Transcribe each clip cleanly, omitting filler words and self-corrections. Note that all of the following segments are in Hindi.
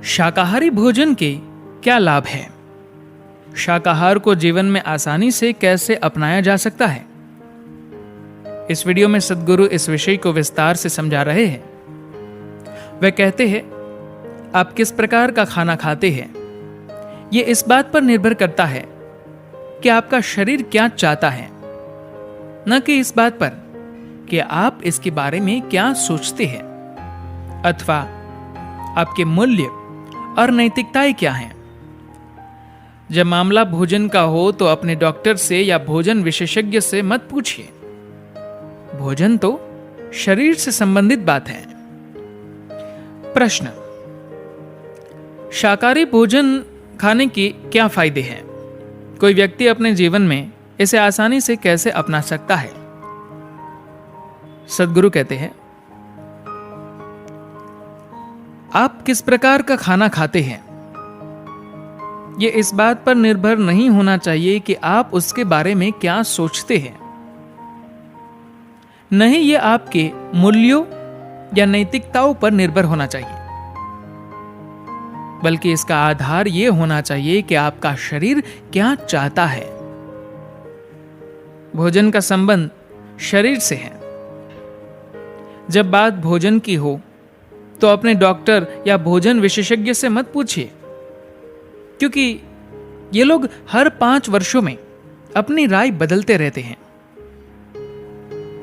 शाकाहारी भोजन के क्या लाभ हैं? शाकाहार को जीवन में आसानी से कैसे अपनाया जा सकता है? इस वीडियो में सद्गुरु इस विषय को विस्तार से समझा रहे हैं। वे कहते हैं, आप किस प्रकार का खाना खाते हैं, यह इस बात पर निर्भर करता है कि आपका शरीर क्या चाहता है, न कि इस बात पर कि आप इसके बारे में क्या सोचते हैं अथवा आपके मूल्य और नैतिकताएं क्या हैं। जब मामला भोजन का हो तो अपने डॉक्टर से या भोजन विशेषज्ञ से मत पूछिए। भोजन तो शरीर से संबंधित बात है। प्रश्न: शाकाहारी भोजन खाने के क्या फायदे हैं? कोई व्यक्ति अपने जीवन में इसे आसानी से कैसे अपना सकता है? सद्गुरु कहते हैं, आप किस प्रकार का खाना खाते हैं, यह इस बात पर निर्भर नहीं होना चाहिए कि आप उसके बारे में क्या सोचते हैं। नहीं, यह आपके मूल्यों या नैतिकताओं पर निर्भर होना चाहिए, बल्कि इसका आधार यह होना चाहिए कि आपका शरीर क्या चाहता है। भोजन का संबंध शरीर से है। जब बात भोजन की हो तो अपने डॉक्टर या भोजन विशेषज्ञ से मत पूछिए, क्योंकि ये लोग हर 5 वर्षों में अपनी राय बदलते रहते हैं।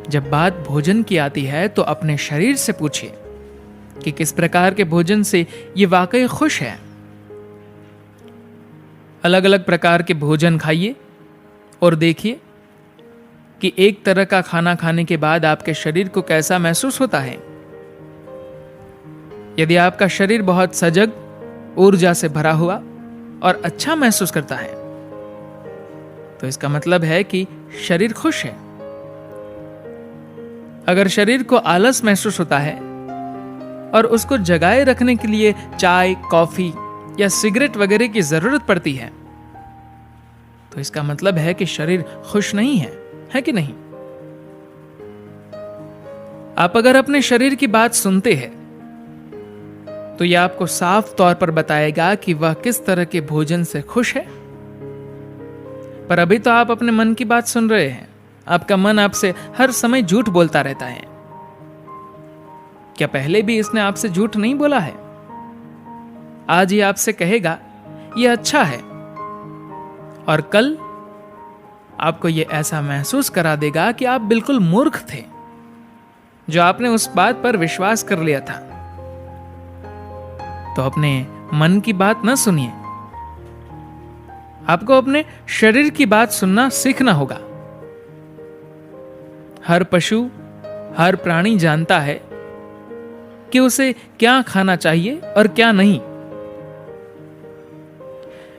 जब बात भोजन की आती है तो अपने शरीर से पूछिए कि किस प्रकार के भोजन से ये वाकई खुश है। अलग अलग प्रकार के भोजन खाइए और देखिए कि एक तरह का खाना खाने के बाद आपके शरीर को कैसा महसूस होता है। यदि आपका शरीर बहुत सजग, ऊर्जा से भरा हुआ और अच्छा महसूस करता है, तो इसका मतलब है कि शरीर खुश है। अगर शरीर को आलस महसूस होता है और उसको जगाए रखने के लिए चाय, कॉफी या सिगरेट वगैरह की जरूरत पड़ती है, तो इसका मतलब है कि शरीर खुश नहीं है कि नहीं? आप अगर अपने शरीर की बात सुनते हैं तो यह आपको साफ तौर पर बताएगा कि वह किस तरह के भोजन से खुश है। पर अभी तो आप अपने मन की बात सुन रहे हैं। आपका मन आपसे हर समय झूठ बोलता रहता है। क्या पहले भी इसने आपसे झूठ नहीं बोला है? आज ये आपसे कहेगा यह अच्छा है, और कल आपको यह ऐसा महसूस करा देगा कि आप बिल्कुल मूर्ख थे जो आपने उस बात पर विश्वास कर लिया था। तो अपने मन की बात न सुनिए। आपको अपने शरीर की बात सुनना सीखना होगा। हर पशु, हर प्राणी जानता है कि उसे क्या खाना चाहिए और क्या नहीं।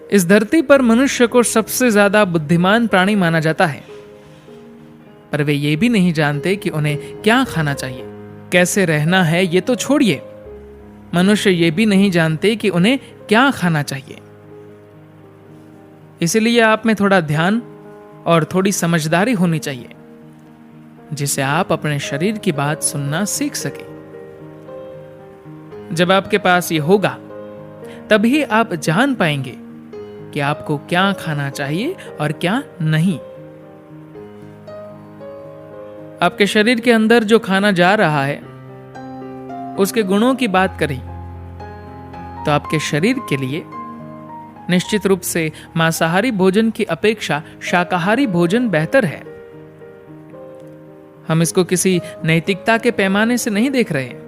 इस धरती पर मनुष्य को सबसे ज्यादा बुद्धिमान प्राणी माना जाता है, पर वे ये भी नहीं जानते कि उन्हें क्या खाना चाहिए, कैसे रहना है। ये तो छोड़िए, मनुष्य ये भी नहीं जानते कि उन्हें क्या खाना चाहिए। इसलिए आप में थोड़ा ध्यान और थोड़ी समझदारी होनी चाहिए, जिससे आप अपने शरीर की बात सुनना सीख सके। जब आपके पास ये होगा, तभी आप जान पाएंगे कि आपको क्या खाना चाहिए और क्या नहीं। आपके शरीर के अंदर जो खाना जा रहा है, उसके गुणों की बात करें तो आपके शरीर के लिए निश्चित रूप से मांसाहारी भोजन की अपेक्षा शाकाहारी भोजन बेहतर है। हम इसको किसी नैतिकता के पैमाने से नहीं देख रहे।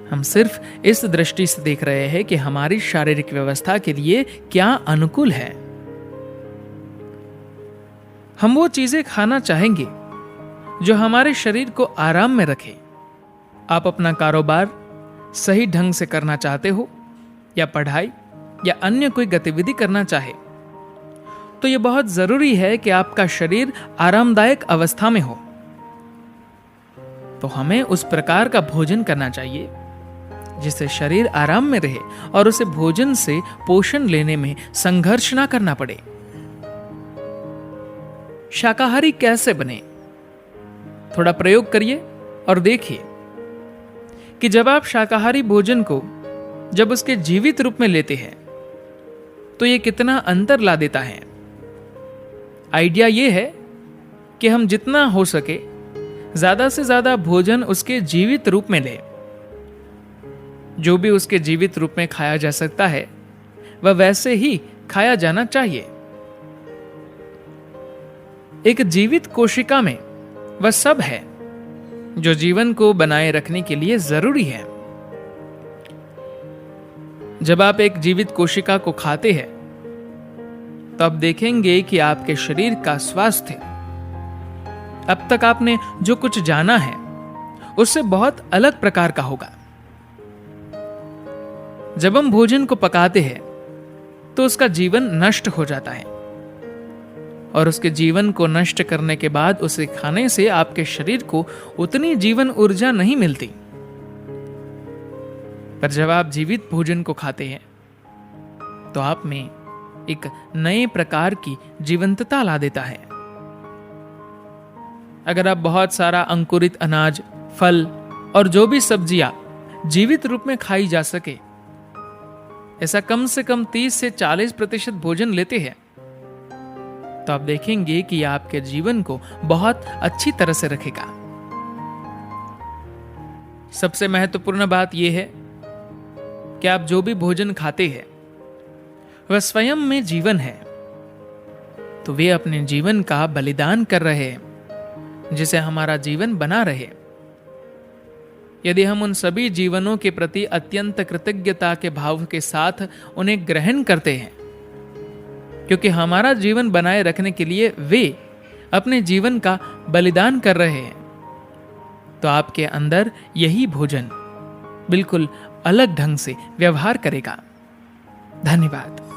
हम सिर्फ इस दृष्टि से देख रहे हैं कि हमारी शारीरिक व्यवस्था के लिए क्या अनुकूल है। हम वो चीजें खाना चाहेंगे जो हमारे शरीर को आराम में रखे। आप अपना कारोबार सही ढंग से करना चाहते हो, या पढ़ाई या अन्य कोई गतिविधि करना चाहे, तो यह बहुत जरूरी है कि आपका शरीर आरामदायक अवस्था में हो। तो हमें उस प्रकार का भोजन करना चाहिए जिससे शरीर आराम में रहे और उसे भोजन से पोषण लेने में संघर्ष ना करना पड़े। शाकाहारी कैसे बने? थोड़ा प्रयोग करिए और देखिए कि जब आप शाकाहारी भोजन को जब उसके जीवित रूप में लेते हैं तो ये कितना अंतर ला देता है। आइडिया ये है कि हम जितना हो सके ज्यादा से ज्यादा भोजन उसके जीवित रूप में लें। जो भी उसके जीवित रूप में खाया जा सकता है वह वैसे ही खाया जाना चाहिए। एक जीवित कोशिका में वह सब है जो जीवन को बनाए रखने के लिए जरूरी है। जब आप एक जीवित कोशिका को खाते हैं तो आप देखेंगे कि आपके शरीर का स्वास्थ्य अब तक आपने जो कुछ जाना है उससे बहुत अलग प्रकार का होगा। जब हम भोजन को पकाते हैं तो उसका जीवन नष्ट हो जाता है और उसके जीवन को नष्ट करने के बाद उसे खाने से आपके शरीर को उतनी जीवन ऊर्जा नहीं मिलती। पर जब आप जीवित भोजन को खाते हैं तो आप में एक नए प्रकार की जीवंतता ला देता है। अगर आप बहुत सारा अंकुरित अनाज, फल और जो भी सब्जियां जीवित रूप में खाई जा सके, ऐसा कम से कम 30 से 40% भोजन लेते हैं तो आप देखेंगे कि यह आपके जीवन को बहुत अच्छी तरह से रखेगा। सबसे महत्वपूर्ण बात यह है कि आप जो भी भोजन खाते हैं वह स्वयं में जीवन है, तो वे अपने जीवन का बलिदान कर रहे हैं जिसे हमारा जीवन बना रहे। यदि हम उन सभी जीवनों के प्रति अत्यंत कृतज्ञता के भाव के साथ उन्हें ग्रहण करते हैं, क्योंकि हमारा जीवन बनाए रखने के लिए वे अपने जीवन का बलिदान कर रहे हैं, तो आपके अंदर यही भोजन बिल्कुल अलग ढंग से व्यवहार करेगा। धन्यवाद।